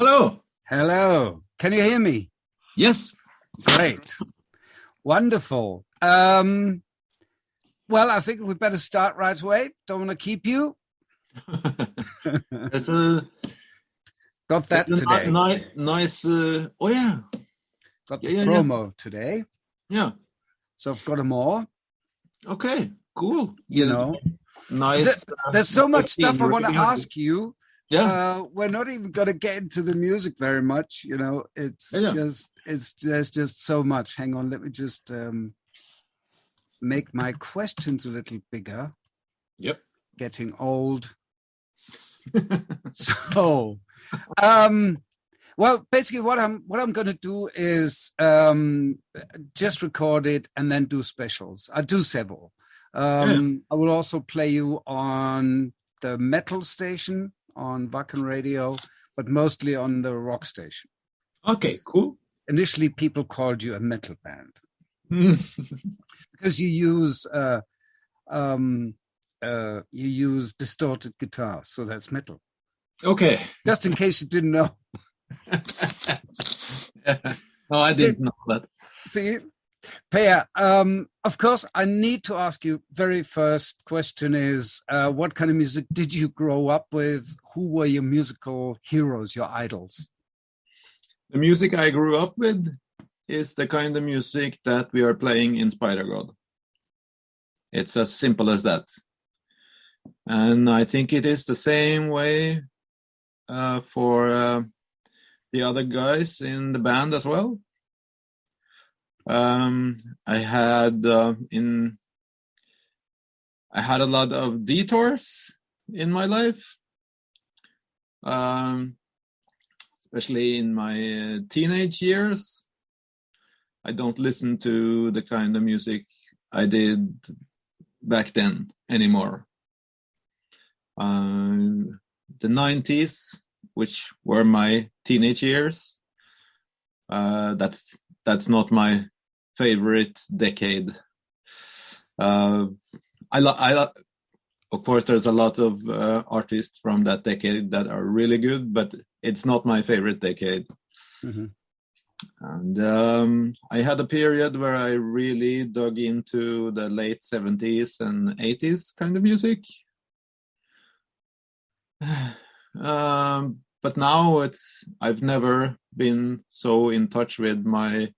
Hello. Hello. Can you hear me? Yes. Great. Wonderful. Well, I think we better start right away. Don't want to keep you. Got that today. Nice. Oh yeah. Got the promo today. Yeah. So I've got them all. Okay. Cool. You know. Nice. There's so much stuff I want to ask you. Yeah. We're not even going to get into the music very much. You know, there's just so much. Hang on, let me just make my questions a little bigger. Yep. Getting old. So, well, basically what I'm going to do is just record it and then do specials. I do several. I will also play you on the metal station on Wacken Radio, but mostly on the rock station. Okay, cool. Initially, people called you a metal band because you use distorted guitars, so that's metal. Okay. Just in case you didn't know. No, I didn't know that. See, Per, of course, I need to ask you, very first question is, what kind of music did you grow up with? Who were your musical heroes, your idols? The music I grew up with is the kind of music that we are playing in Spidergawd. It's as simple as that. And I think it is the same way for the other guys in the band as well. I had a lot of detours in my life, especially in my teenage years. I don't listen to the kind of music I did back then anymore. The 90s, which were my teenage years, that's not my favorite decade. Of course, there's a lot of artists from that decade that are really good, but it's not my favorite decade. Mm-hmm. And I had a period where I really dug into the late 70s and 80s kind of music. But now I've never been so in touch with my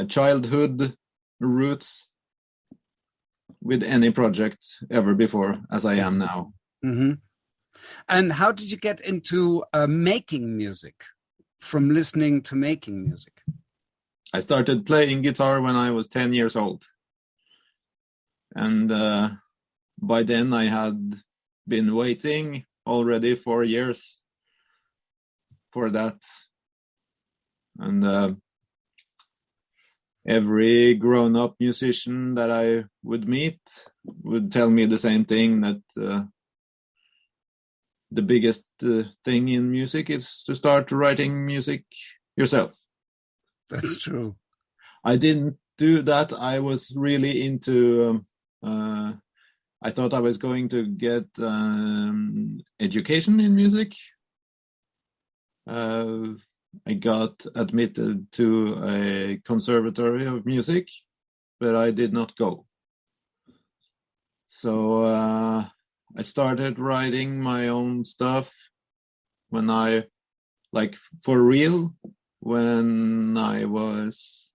childhood roots with any project ever before as I am now. Mm-hmm. And how did you get into making music, from listening to making music? I started playing guitar when I was 10 years old. And by then I had been waiting already 4 years for that. And every grown-up musician that I would meet would tell me the same thing, that the biggest thing in music is to start writing music yourself. That's true. I didn't do that. I was really into I thought I was going to get education in music. I got admitted to a conservatory of music, but I did not go. So I started writing my own stuff when I, like, for real, when I was,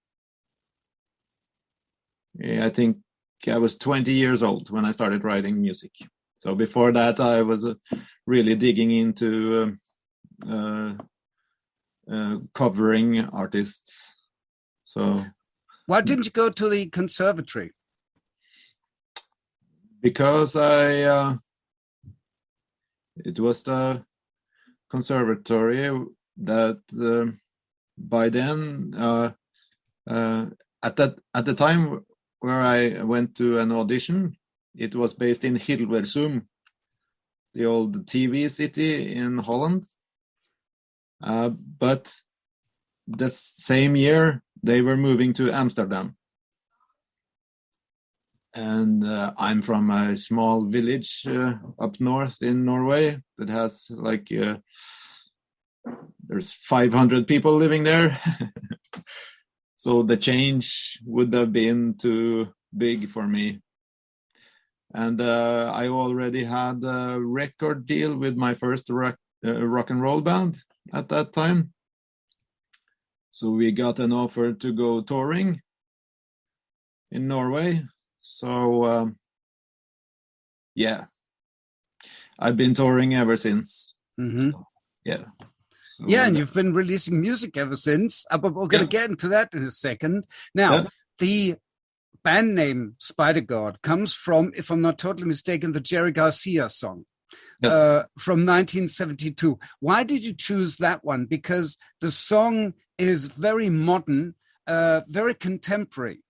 I think I was 20 years old when I started writing music. So before that, I was really digging into covering artists. So why didn't you go to the conservatory? Because it was the conservatory that by then at the time where I went to an audition, it was based in Hilversum, the old TV city in Holland. But the same year they were moving to Amsterdam. And I'm from a small village up north in Norway that has like there's 500 people living there. So the change would have been too big for me. And I already had a record deal with my first rock and roll band at that time. So we got an offer to go touring in Norway. So yeah, I've been touring ever since. Mm-hmm. So, yeah. So, yeah, and you've been releasing music ever since. But we're going to get into that in a second. Now, the band name Spidergawd comes from, if I'm not totally mistaken, the Jerry Garcia song from 1972. Why did you choose that one? Because the song is very modern, very contemporary.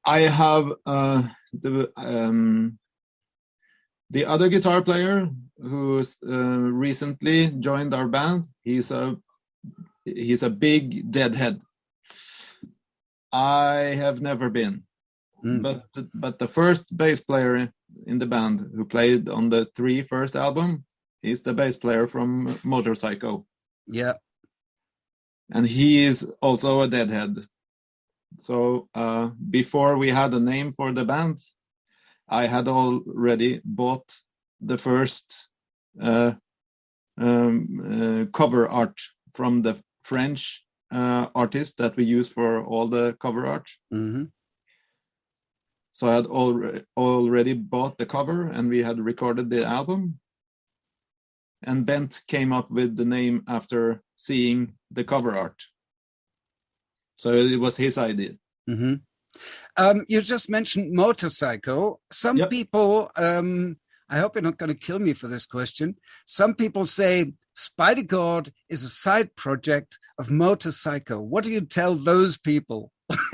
I have the other guitar player who recently joined our band. He's a big deadhead. I have never been, but the first bass player in the band who played on the 3 first album is the bass player from Motorcycle. Yeah, and he is also a deadhead. So before we had a name for the band, I had already bought the first cover art from the French artist that we use for all the cover art. Mm-hmm. So I had already bought the cover, and we had recorded the album. And Bent came up with the name after seeing the cover art. So it was his idea. Mm-hmm. You just mentioned Motorcycle. Some people, I hope you're not going to kill me for this question. Some people say Spidergawd is a side project of Motorcycle. What do you tell those people? Bent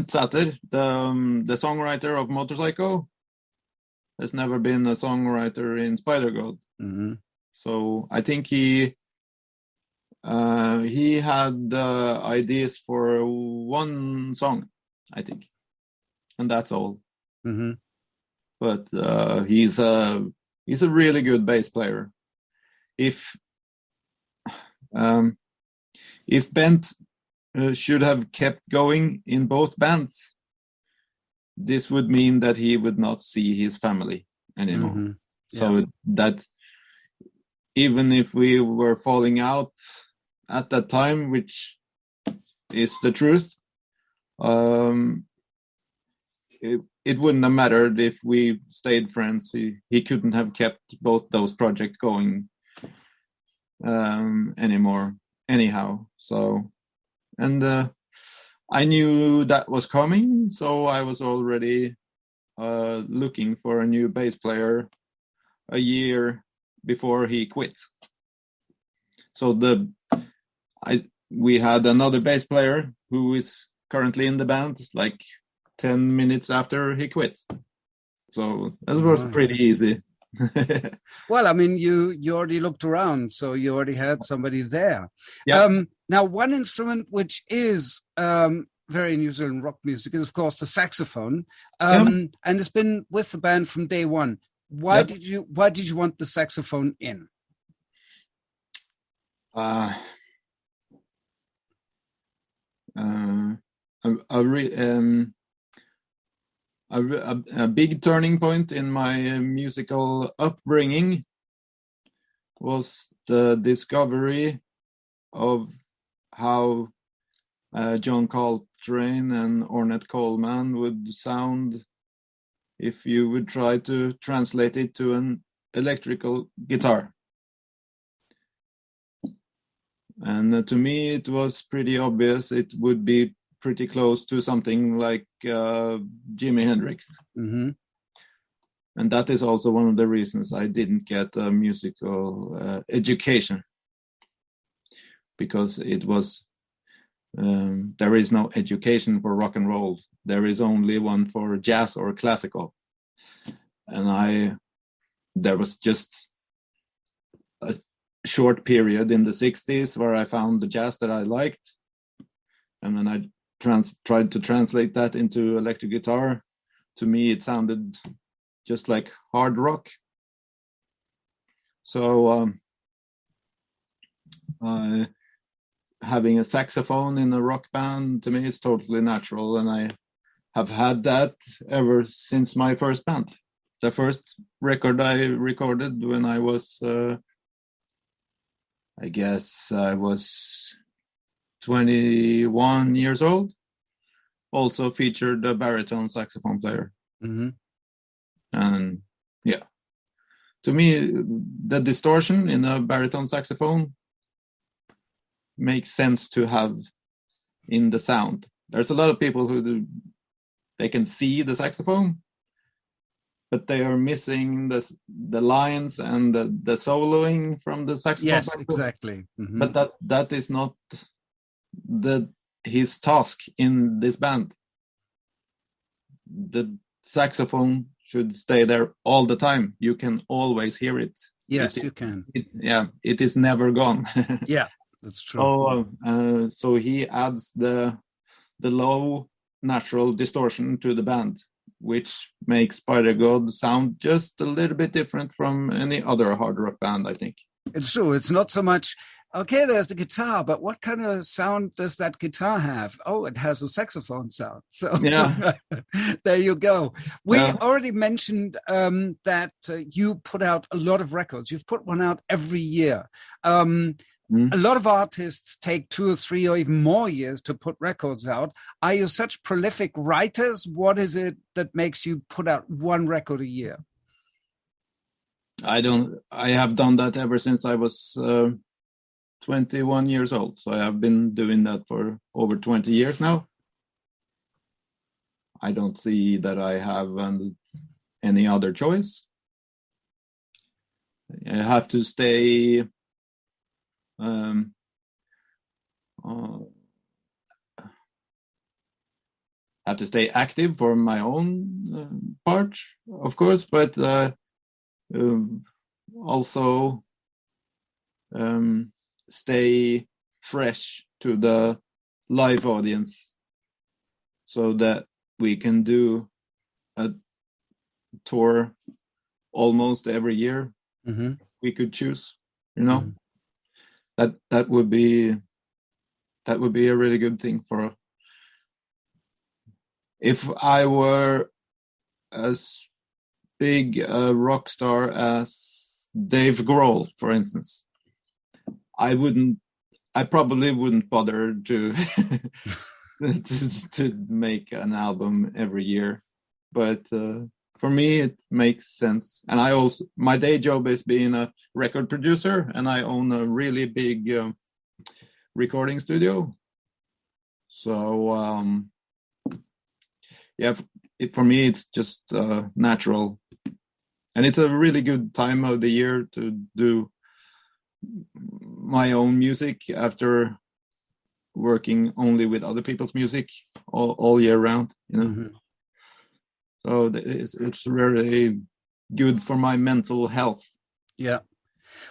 Satter, the songwriter of Motorcycle, has never been a songwriter in Spidergawd. Mm-hmm. So I think he had ideas for one song, I think, and that's all. Mm-hmm. But he's a really good bass player. If Bent should have kept going in both bands, this would mean that he would not see his family anymore. Mm-hmm. So that even if we were falling out at that time, which is the truth, it wouldn't have mattered if we stayed friends. He couldn't have kept both those projects going anymore anyhow. So, and I knew that was coming, so I was already looking for a new bass player a year before he quit. So we had another bass player who is currently in the band like 10 minutes after he quit. So that was pretty easy. Well, I mean, you already looked around, so you already had somebody there. Yeah. Now, one instrument which is very New Zealand rock music is, of course, the saxophone, and it's been with the band from day one. Why did you want the saxophone in? A big turning point in my musical upbringing was the discovery of how John Coltrane and Ornette Coleman would sound if you would try to translate it to an electrical guitar. And to me, it was pretty obvious it would be pretty close to something like Jimi Hendrix. Mm-hmm. And that is also one of the reasons I didn't get a musical education, because it was there is no education for rock and roll. There is only one for jazz or classical. And there was just a short period in the 60s where I found the jazz that I liked. And then I tried to translate that into electric guitar, to me it sounded just like hard rock. So having a saxophone in a rock band, to me, is totally natural, and I have had that ever since my first band. The first record I recorded when I was, I guess I was 21 years old, also featured a baritone saxophone player. Mm-hmm. And yeah, to me, the distortion in a baritone saxophone makes sense to have in the sound. There's a lot of people who they can see the saxophone, but they are missing the lines and the soloing from the saxophone. Yes, player. exactly. Mm-hmm. But that is not his task in this band. The saxophone should stay there all the time. You can always hear it. Yes, you can. It is never gone. Yeah, that's true. So he adds the low natural distortion to the band, which makes Spidergawd sound just a little bit different from any other hard rock band, I think. It's true. It's not so much, okay, there's the guitar, but what kind of sound does that guitar have? Oh, it has a saxophone sound. So yeah. There you go. We already mentioned that you put out a lot of records. You've put one out every year. A lot of artists take 2 or 3 or even more years to put records out. Are you such prolific writers? What is it that makes you put out one record a year? I have done that ever since I was 21 years old. So I have been doing that for over 20 years now. I don't see that I have any other choice. I have to stay active for my own part, of course, but also stay fresh to the live audience, so that we can do a tour almost every year. Mm-hmm. We could choose, that would be a really good thing for. If I were as big a rock star as Dave Grohl, for instance, I probably wouldn't bother to to make an album every year. But for me, it makes sense. And my day job is being a record producer, and I own a really big recording studio. So for me, it's just natural. And it's a really good time of the year to do my own music after working only with other people's music all year round, Mm-hmm. So it's very good for my mental health. Yeah.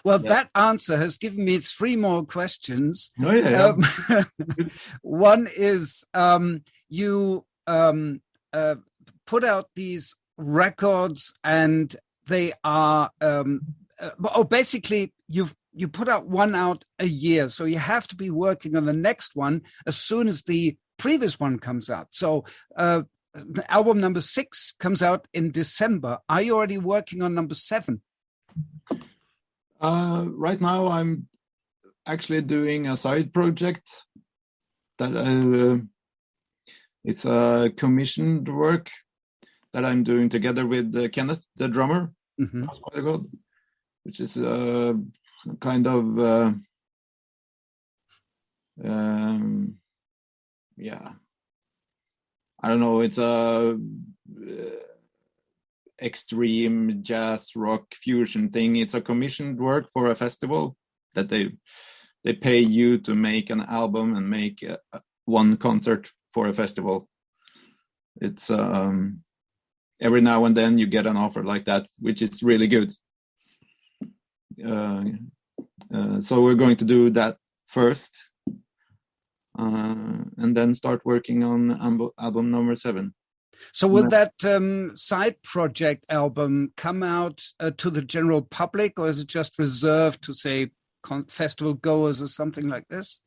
Well, that answer has given me 3 more questions. Oh, yeah. One is you put out these records, and they are basically you put out one out a year, so you have to be working on the next one as soon as the previous one comes out. So album number 6 comes out in December. Are you already working on number 7? Right now I'm actually doing a side project that it's a commissioned work that I'm doing together with Kenneth, the drummer, mm-hmm. which is kind of I don't know, it's a extreme jazz rock fusion thing. It's a commissioned work for a festival that they pay you to make an album and make one concert for a festival. It's every now and then you get an offer like that, which is really good. So we're going to do that first. and then start working on album number 7. So will that side project album come out to the general public, or is it just reserved to, say, festival goers or something like this?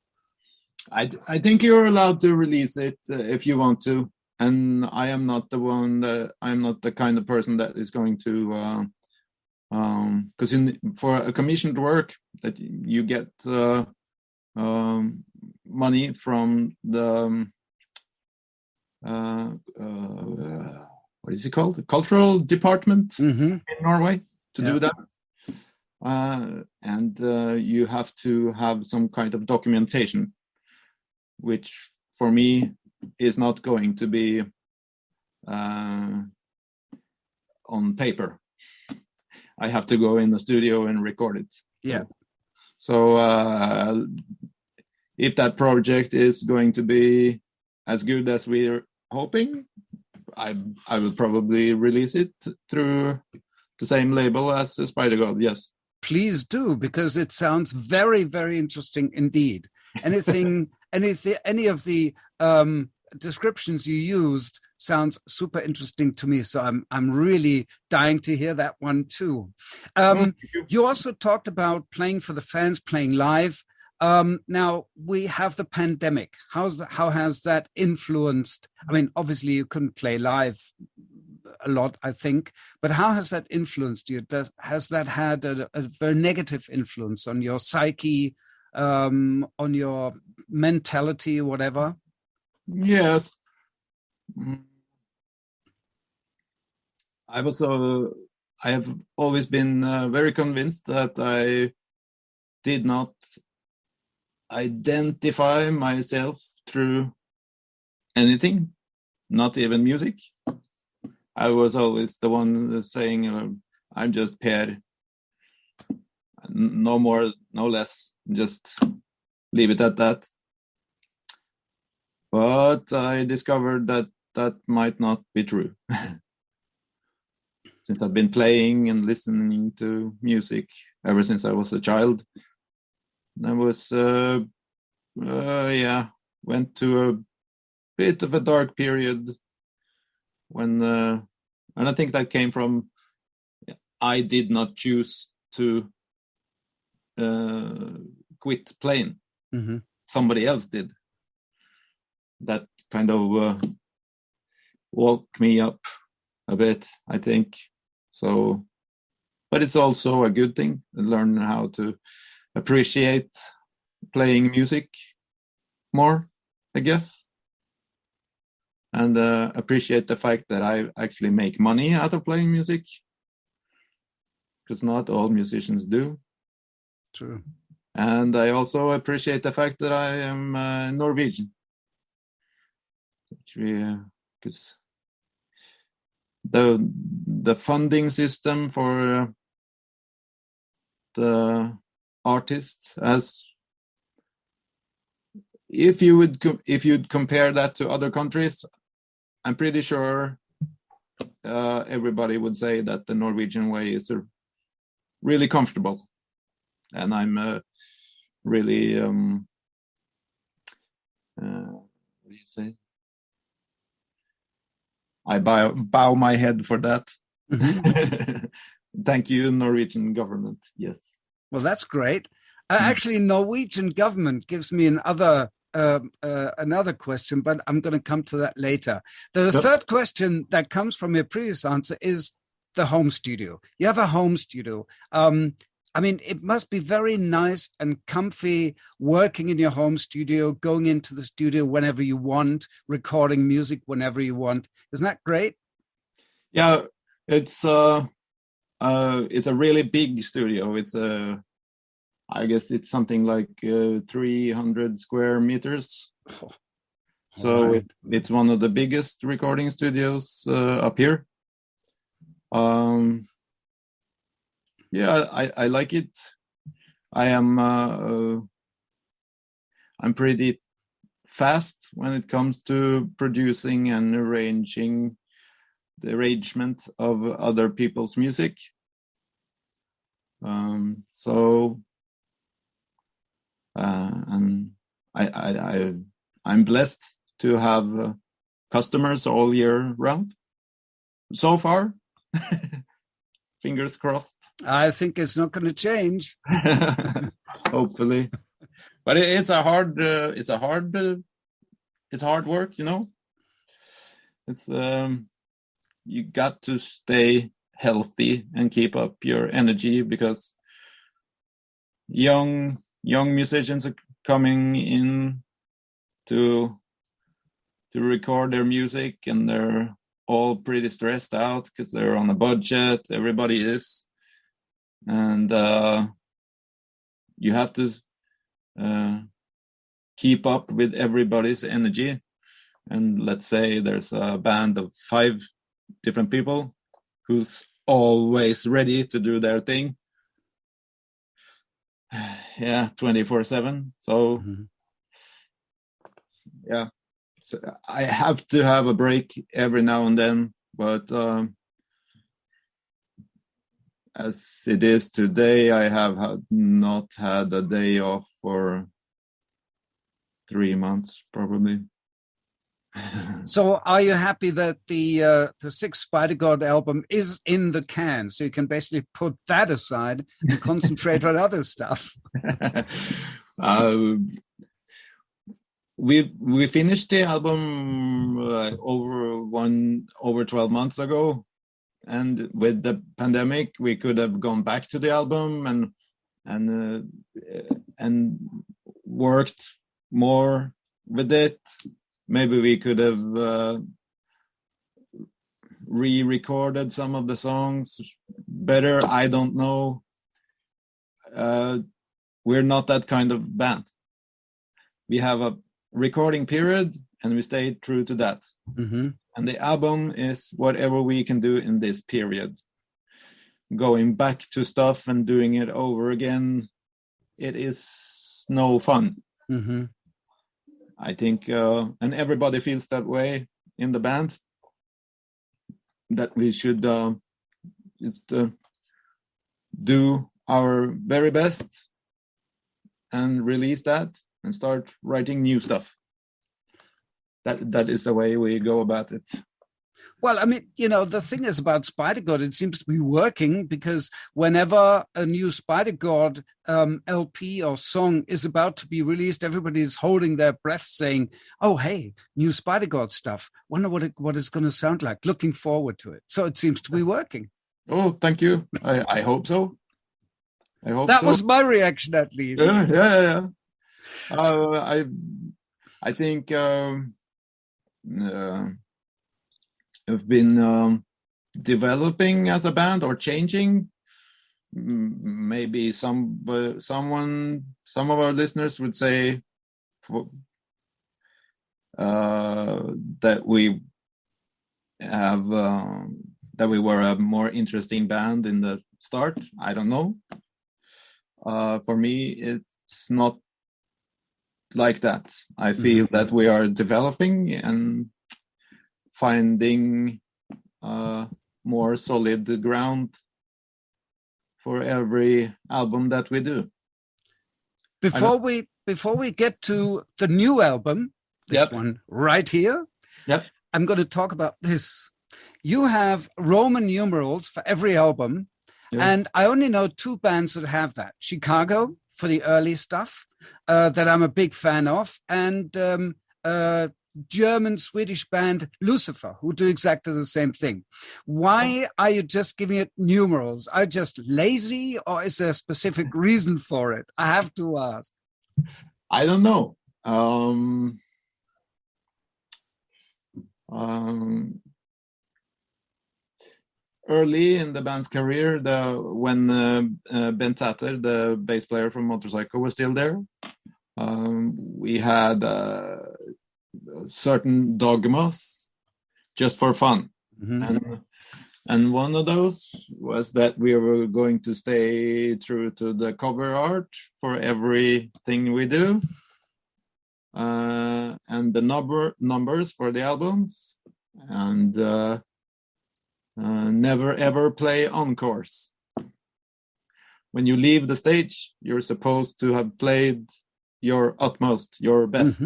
I think you're allowed to release it if you want to, and I am not the one. I'm not the kind of person that is going to, because for a commissioned work that you get money from the what is it called? The cultural department in Norway to do that. And you have to have some kind of documentation, which for me is not going to be on paper. I have to go in the studio and record it. Yeah. So if that project is going to be as good as we're hoping, I will probably release it through the same label as Spidergawd. Yes. Please do, because it sounds very, very interesting indeed. Any of the descriptions you used sounds super interesting to me. So I'm really dying to hear that one too. You also talked about playing for the fans, playing live. Now we have the pandemic. How has that influenced? I mean, obviously you couldn't play live a lot, I think, but how has that influenced you? Has that had a very negative influence on your psyche, on your mentality, whatever? Yes. I have always been very convinced that I did not identify myself through anything, not even music. I was always the one saying, I'm just Per, no more, no less, just leave it at that. But I discovered that that might not be true. Since I've been playing and listening to music ever since I was a child, I was, went to a bit of a dark period when, and I think that came from, I did not choose to quit playing. Mm-hmm. Somebody else did. That kind of woke me up a bit, I think. So, but it's also a good thing to learn how to appreciate playing music more, I guess. And appreciate the fact that I actually make money out of playing music, because not all musicians do. True. And I also appreciate the fact that I am Norwegian, because the funding system for the artists, as if you'd compare that to other countries, I'm pretty sure everybody would say that the Norwegian way is really comfortable, and I'm really what do you say? I bow my head for that. Mm-hmm. Thank you, Norwegian government. Yes. Well, that's great. Actually, Norwegian government gives me another question, but I'm going to come to that later. The third question that comes from your previous answer is the home studio. You have a home studio. I mean, it must be very nice and comfy working in your home studio, going into the studio whenever you want, recording music whenever you want. Isn't that great? Yeah, it's a really big studio. It's I guess it's something like 300 square meters. Oh, so right. It's one of the biggest recording studios up here. Yeah, I like it. I'm pretty fast when it comes to producing and arranging the arrangement of other people's music. And I I'm blessed to have customers all year round. So far, fingers crossed. I think it's not going to change. Hopefully, but it's hard work, you know. It's you got to stay healthy and keep up your energy, because young musicians are coming in to record their music, and they're all pretty stressed out because they're on a budget. Everybody is, and you have to keep up with everybody's energy. And let's say there's a band of 5 different people who's always ready to do their thing. Yeah, 24/7. So yeah, so I have to have a break every now and then, but as it is today, I have not had a day off for 3 months probably. So are you happy that the 6th Spidergawd album is in the can, so you can basically put that aside and concentrate on other stuff? We finished the album over 12 months ago, and with the pandemic we could have gone back to the album and worked more with it. Maybe we could have re-recorded some of the songs better. I don't know. We're not that kind of band. We have a recording period, and we stay true to that. Mm-hmm. And the album is whatever we can do in this period. Going back to stuff and doing it over again, it is no fun. Mm-hmm. I think, and everybody feels that way in the band, that we should just do our very best and release that and start writing new stuff. That is the way we go about it. Well, I mean, you know, the thing is about Spidergawd, it seems to be working, because whenever a new Spidergawd LP or song is about to be released, everybody's holding their breath saying, oh, hey, new Spidergawd stuff. Wonder what it's going to sound like. Looking forward to it. So it seems to be working. Oh, thank you. I hope so. That was my reaction, at least. Yeah. I think have been developing as a band or changing. Maybe some of our listeners would say that we were a more interesting band in the start. I don't know. For me, it's not like that. I feel that we are developing and finding more solid ground for every album that we do. Before we get to the new album, this one right here, I'm going to talk about this. You have Roman numerals for every album, and I only know 2 bands that have that. Chicago for the early stuff that I'm a big fan of, and German-Swedish band Lucifer, who do exactly the same thing. Why are you just giving it numerals? Are you just lazy, or is there a specific reason for it? I have to ask. I don't know. Early in the band's career, when Ben Tatter, the bass player from Motorcycle, was still there, we had certain dogmas just for fun. And one of those was that we were going to stay true to the cover art for everything we do, and the numbers for the albums, and never ever play encores. When you leave the stage, you're supposed to have played your utmost, your best.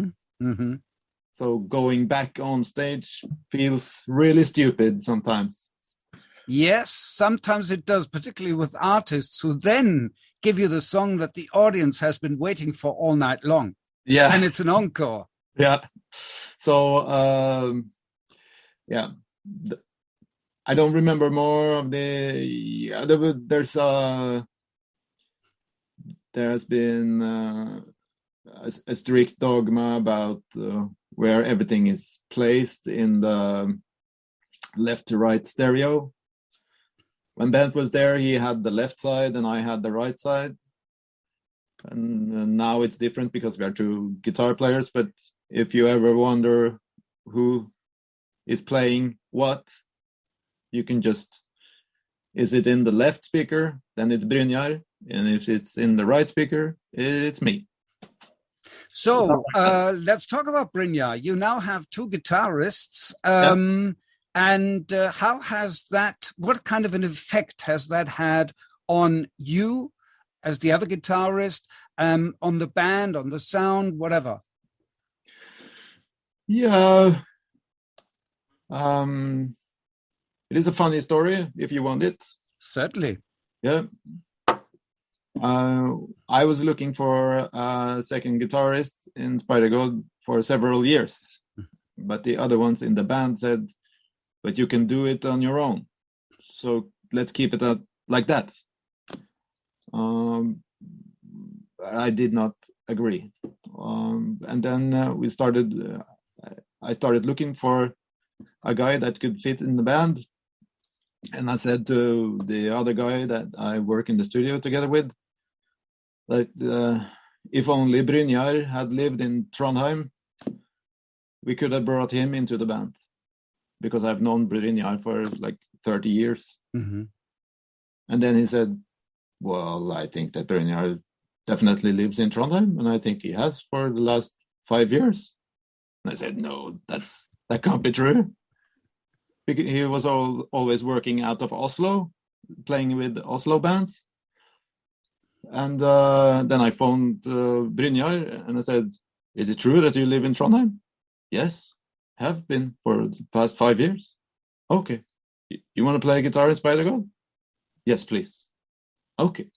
So going back on stage feels really stupid sometimes. Yes, sometimes it does, particularly with artists who then give you the song that the audience has been waiting for all night long. Yeah. And it's an encore. Yeah. So, I don't remember more of there has been a strict dogma about where everything is placed in the left to right stereo. When Bent was there, he had the left side and I had the right side. And now it's different because we are two guitar players. But if you ever wonder who is playing what, you can just, is it in the left speaker? Then it's Brynjar. And if it's in the right speaker, it's me. So let's talk about Brynjar. You now have two guitarists. And how has that, what kind of an effect has that had on you as the other guitarist, on the band, on the sound, whatever? Yeah. It is a funny story if you want it. Certainly. Yeah. I was looking for a second guitarist in Spidergawd for several years, but the other ones in the band said, but you can do it on your own. So let's keep it like that. I did not agree. And then I started looking for a guy that could fit in the band. And I said to the other guy that I work in the studio together with, like, if only Brynjar had lived in Trondheim, we could have brought him into the band. Because I've known Brynjar for like 30 years. Mm-hmm. And then he said, well, I think that Brynjar definitely lives in Trondheim, and I think he has for the last 5 years. And I said, no, that can't be true. Because he was always working out of Oslo, playing with Oslo bands. And then I phoned Brynjar and I said, is it true that you live in Trondheim? Yes. Have been for the past 5 years. Okay. You want to play guitar in Spidergawd? Yes, please. Okay.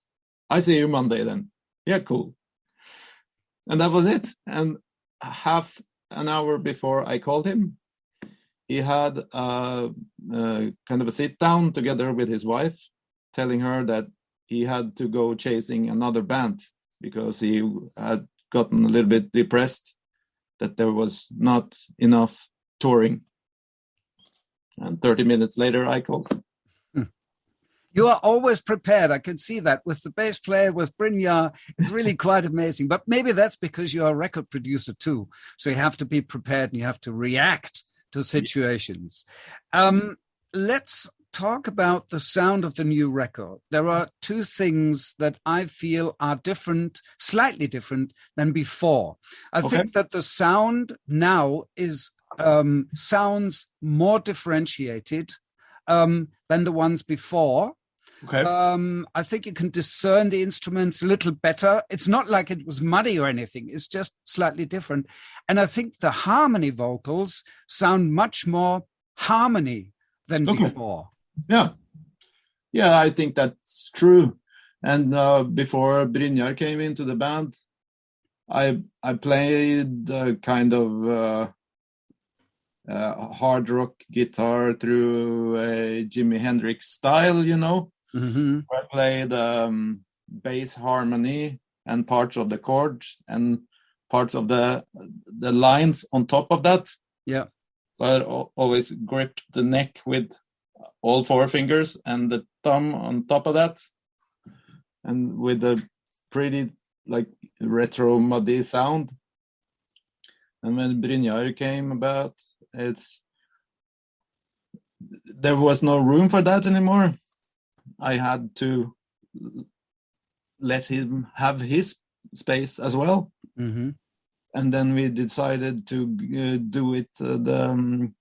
I see you Monday then. Yeah, cool. And that was it. And half an hour before I called him, he had kind of a sit down together with his wife, telling her that he had to go chasing another band because he had gotten a little bit depressed that there was not enough touring. And 30 minutes later, I called. You are always prepared. I can see that with the bass player, with Brynjar. It's really quite amazing. But maybe that's because you're a record producer too. So you have to be prepared and you have to react to situations. Let's talk about the sound of the new record. There are two things that I feel are different, slightly different than before. I think that the sound now is sounds more differentiated than the ones before. I think you can discern the instruments a little better. It's not like it was muddy or anything. It's just slightly different. And I think the harmony vocals sound much more harmony than before. Yeah, I think that's true. And before Brynjar came into the band, I played kind of hard rock guitar through a Jimi Hendrix style, you know. Mm-hmm. I played bass harmony and parts of the chords and parts of the lines on top of that. Yeah. So I always gripped the neck with all four fingers and the thumb on top of that, and with a pretty like retro muddy sound. And when Brynjar came about, there was no room for that anymore. I had to let him have his space as well. Mm-hmm. And then we decided to do it the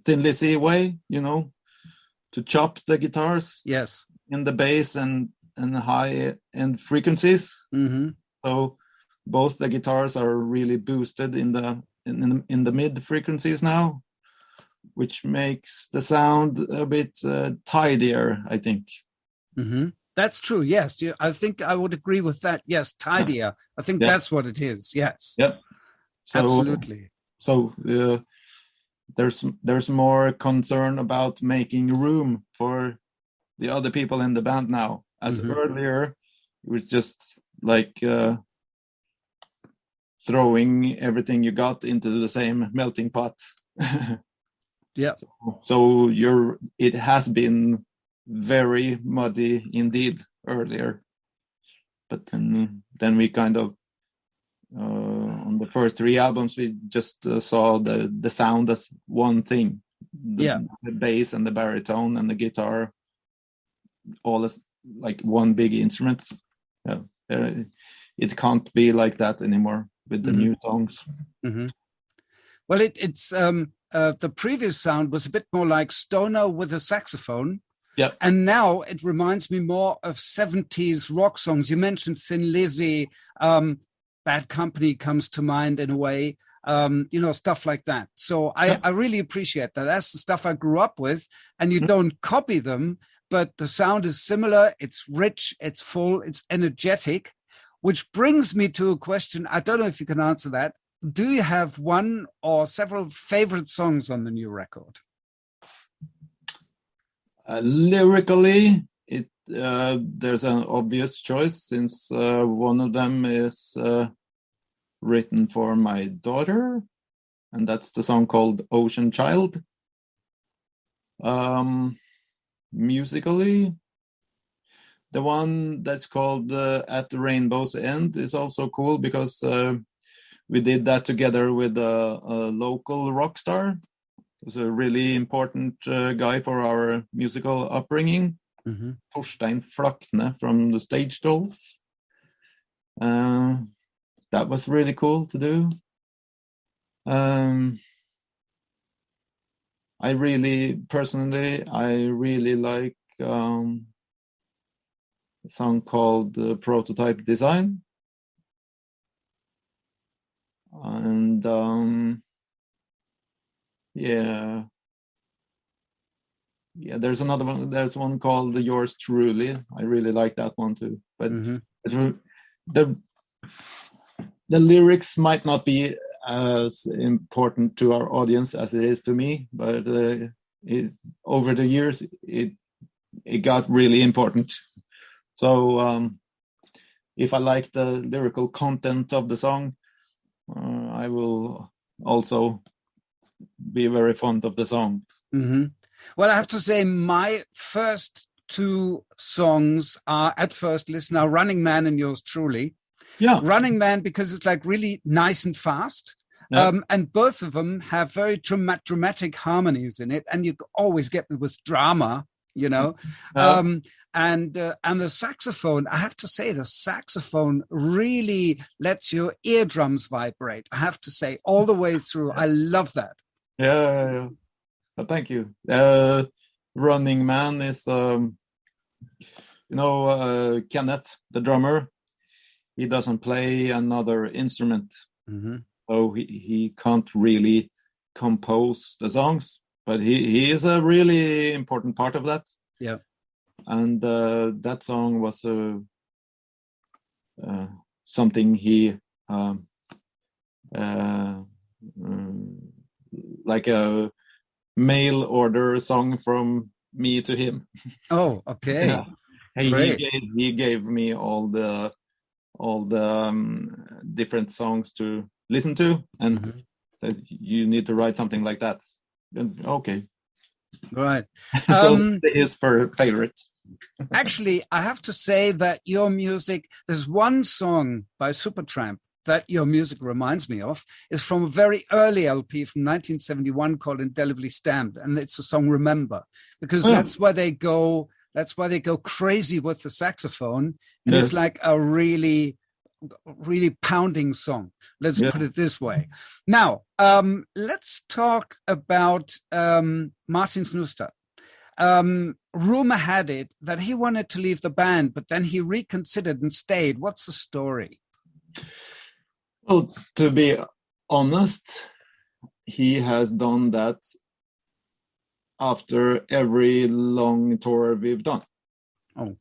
Thin Lizzy way, you know, to chop the guitars in the bass and high end frequencies. Mm-hmm. So both the guitars are really boosted in the in the mid frequencies now, which makes the sound a bit tidier, I think. Mm-hmm. That's true. Yes, I think I would agree with that. Yes, tidier. I think that's what it is. Yes. Yep. So, absolutely. So there's more concern about making room for the other people in the band now. As earlier, it was just like throwing everything you got into the same melting pot. Yeah. So it has been very muddy indeed earlier, but then we kind of on the first 3 albums we just saw the sound as one thing, the bass and the baritone and the guitar all as like one big instrument. It can't be like that anymore with the new songs. Well, it's the previous sound was a bit more like stoner with a saxophone. Yeah. And now it reminds me more of 70s rock songs. You mentioned Thin Lizzy, Bad Company comes to mind in a way, stuff like that. So I really appreciate that. That's the stuff I grew up with, and you don't copy them, but the sound is similar. It's rich, it's full, it's energetic, which brings me to a question. I don't know if you can answer that. Do you have one or several favorite songs on the new record? Lyrically, there's an obvious choice, since one of them is written for my daughter, and that's the song called Ocean Child. Musically, the one that's called At the Rainbow's End is also cool, because we did that together with a local rock star. Was a really important guy for our musical upbringing, Torstein Flakne from the Stage Dolls. That was really cool to do. I really like a song called Prototype Design. And there's another one. There's one called Yours Truly. I really like that one too. But the lyrics might not be as important to our audience as it is to me, but over the years it got really important. So if I like the lyrical content of the song, I will also be very fond of the song. Well, I have to say my first 2 songs are, at first listen, are Running Man and Yours Truly. Running Man because it's like really nice and fast. And both of them have very dramatic harmonies in it, and you always get me with drama, and the saxophone, I have to say, the saxophone really lets your eardrums vibrate, I have to say, all the way through. I love that. Yeah. Thank you. Running Man is, Kenneth, the drummer, he doesn't play another instrument. So he can't really compose the songs, but he is a really important part of that. Yeah. And that song was something he like a mail order song from me to him. Oh, okay. He gave me all the different songs to listen to, and said, you need to write something like that. And, okay. Right. So his favorite. Actually, I have to say that your music, there's one song by Supertramp that your music reminds me of, is from a very early LP from 1971 called Indelibly Stand, and it's the song Remember, because that's why they go crazy with the saxophone, and it's like a really pounding song. Let's put it this way. Now, let's talk about Martin Snuster. Rumor had it that he wanted to leave the band, but then he reconsidered and stayed. What's the story? Well, to be honest, he has done that after every long tour we've done. Oh.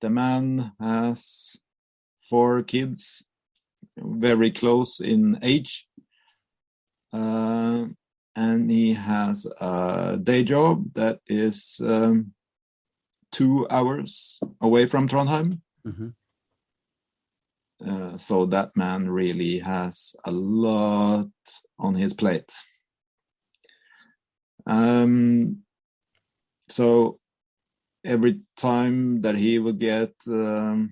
The man has 4 kids, very close in age, and he has a day job that is 2 hours away from Trondheim. Mm-hmm. So that man really has a lot on his plate. So every time that he would get too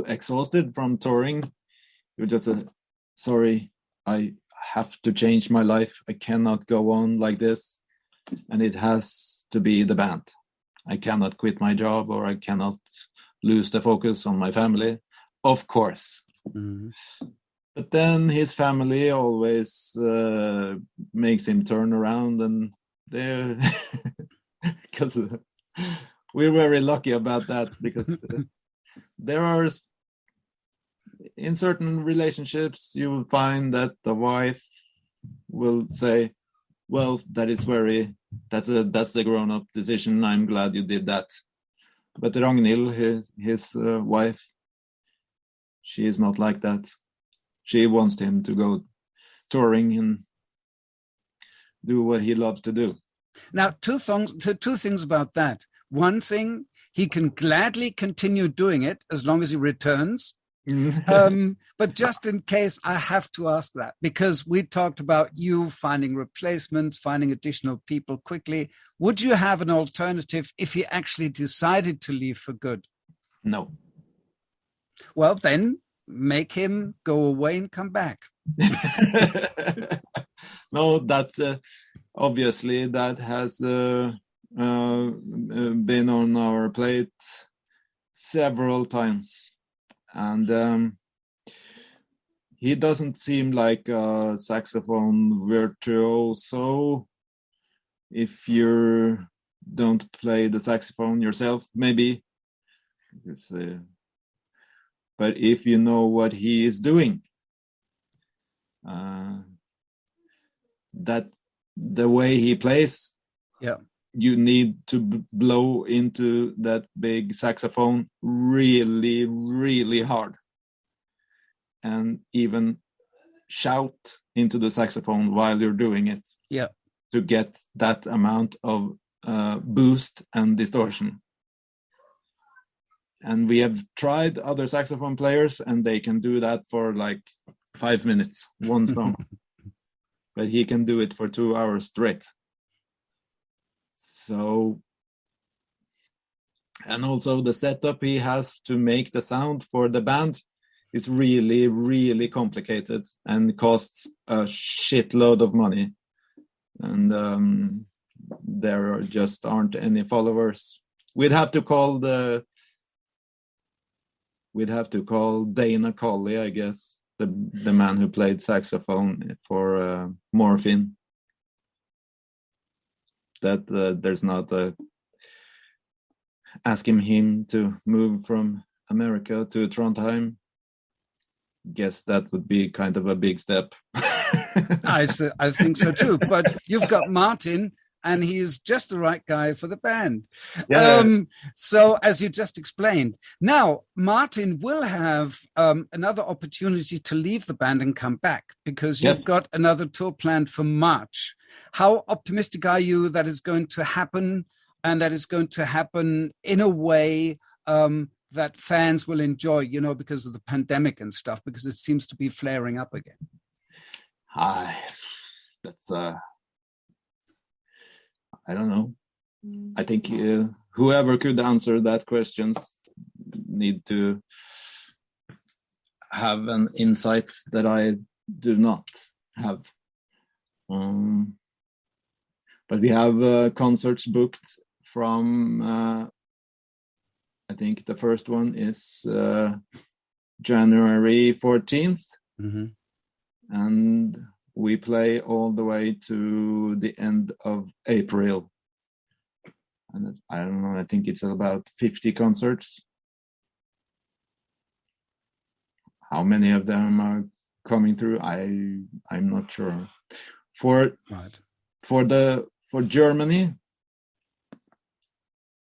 exhausted from touring, he would just say, sorry, I have to change my life. I cannot go on like this. And it has to be the band. I cannot quit my job, or I cannot lose the focus on my family. Of course. Mm-hmm. But then his family always makes him turn around, and they're because we're very lucky about that, because there are, in certain relationships, you will find that the wife will say, well, that's the grown-up decision. I'm glad you did that. But Ragnhild, his wife, she is not like that. She wants him to go touring and do what he loves to do. Now, two things about that. One thing, he can gladly continue doing it as long as he returns. But just in case, I have to ask that, because we talked about you finding replacements, finding additional people quickly. Would you have an alternative if he actually decided to leave for good? No. Well, then make him go away and come back. No, that's obviously that has been on our plate several times. And he doesn't seem like a saxophone virtuoso. If you don't play the saxophone yourself, maybe. But if you know what he is doing, that the way he plays, yeah, you need to blow into that big saxophone really, really hard, and even shout into the saxophone while you're doing it, yeah, to get that amount of boost and distortion. And we have tried other saxophone players, and they can do that for like 5 minutes, one song. But he can do it for 2 hours straight. So, and also the setup he has to make the sound for the band is really, really complicated and costs a shitload of money. And there just aren't any followers. We'd have to call Dana Colley, I guess, the man who played saxophone for Morphine. That there's not asking him to move from America to Trondheim. Guess that would be kind of a big step. I think so too. But you've got Martin, and he's just the right guy for the band. Yeah. So as you just explained, now Martin will have another opportunity to leave the band and come back, because you've got another tour planned for March. How optimistic are you that it's going to happen, and that it's going to happen in a way that fans will enjoy, because of the pandemic and stuff, because it seems to be flaring up again? That's I don't know. I think whoever could answer that question need to have an insight that I do not have. But we have concerts booked from, I think the first one is January 14th. Mm-hmm. And we play all the way to the end of April. And I don't know, I think it's about 50 concerts. How many of them are coming through. I'm not sure. For Germany,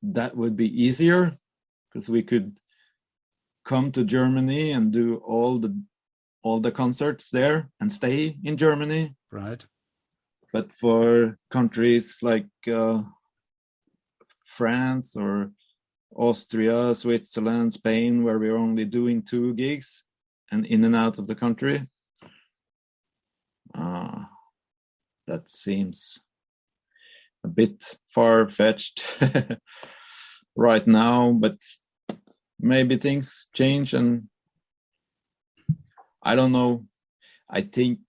that would be easier because we could come to Germany and do all the concerts there and stay in Germany. Right. But for countries like France or Austria, Switzerland, Spain, where we're only doing 2 gigs and in and out of the country, that seems a bit far-fetched right now, but maybe things change, and I don't know. I think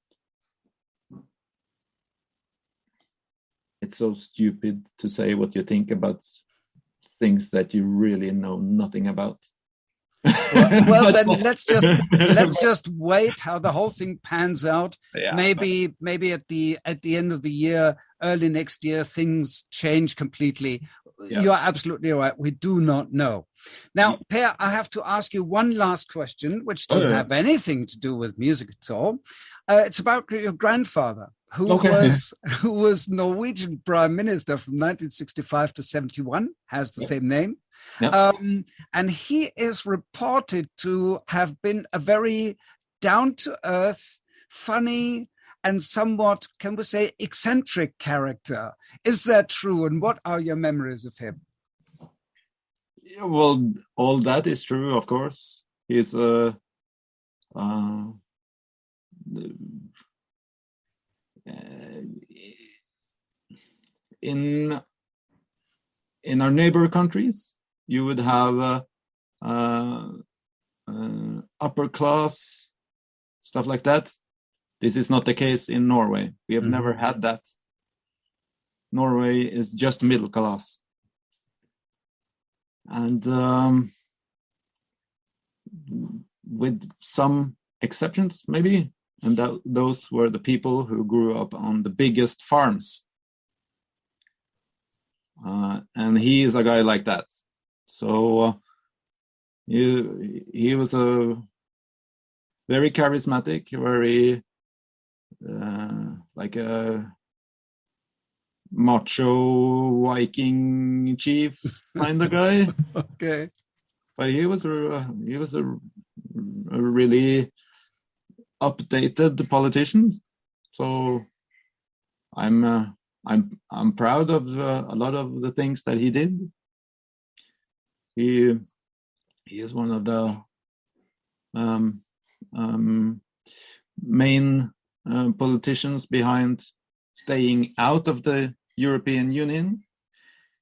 it's so stupid to say what you think about things that you really know nothing about. Well, then let's just wait how the whole thing pans out. Yeah, maybe at the end of the year, early next year, things change completely. Yeah. You are absolutely right. We do not know. Now, Per, I have to ask you one last question, which doesn't have anything to do with music at all. It's about your grandfather, who was Norwegian Prime Minister from 1965 to 71, has the same name. Yeah. And he is reported to have been a very down-to-earth, funny, and somewhat, can we say, eccentric character. Is that true? And what are your memories of him? Yeah, well, all that is true, of course. He's in our neighbor countries, you would have upper class stuff like that. This is not the case in Norway. We have never had that. Norway is just middle class. And with some exceptions, maybe, and those were the people who grew up on the biggest farms. And he is a guy like that. So he was a very charismatic, very like a macho Viking chief kind of guy. Okay. But he was a really updated politician. So I'm proud of a lot of the things that he did. He is one of the main politicians behind staying out of the European Union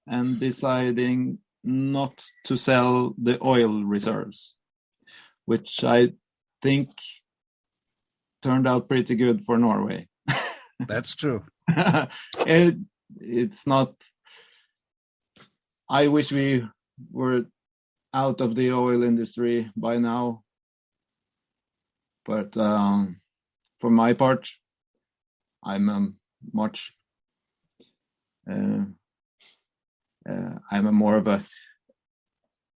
and deciding not to sell the oil reserves, which I think turned out pretty good for Norway. That's true. It's not. I wish we were out of the oil industry by now, but for my part, I'm much. I'm a more of a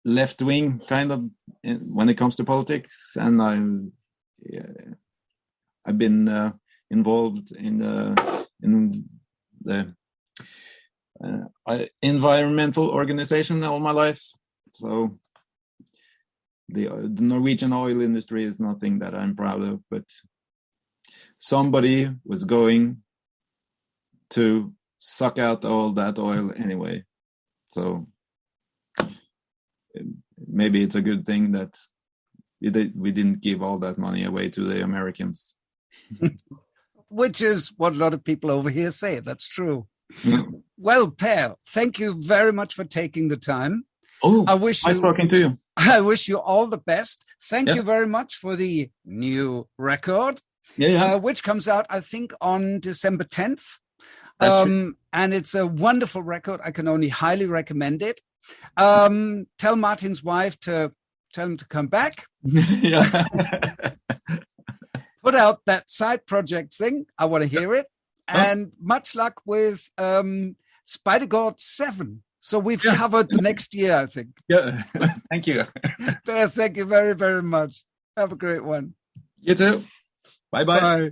left-wing kind of when it comes to politics, and I've been involved in the environmental organization all my life. So the Norwegian oil industry is nothing that I'm proud of, but somebody was going to suck out all that oil anyway. So maybe it's a good thing that we didn't give all that money away to the Americans. Which is what a lot of people over here say. That's true. Yeah. Well, Per, thank you very much for taking the time. Oh, I wish nice talking to you. I wish you all the best. Thank you very much for the new record, which comes out, I think, on December 10th. And it's a wonderful record. I can only highly recommend it. Tell Martin's wife to tell him to come back. Yeah. Put out that side project thing. I want to hear it. And much luck with Spidergawd 7. So we've covered the next year, I think. Yeah. Thank you. Thank you very, very much. Have a great one. You too. Bye-bye. Bye.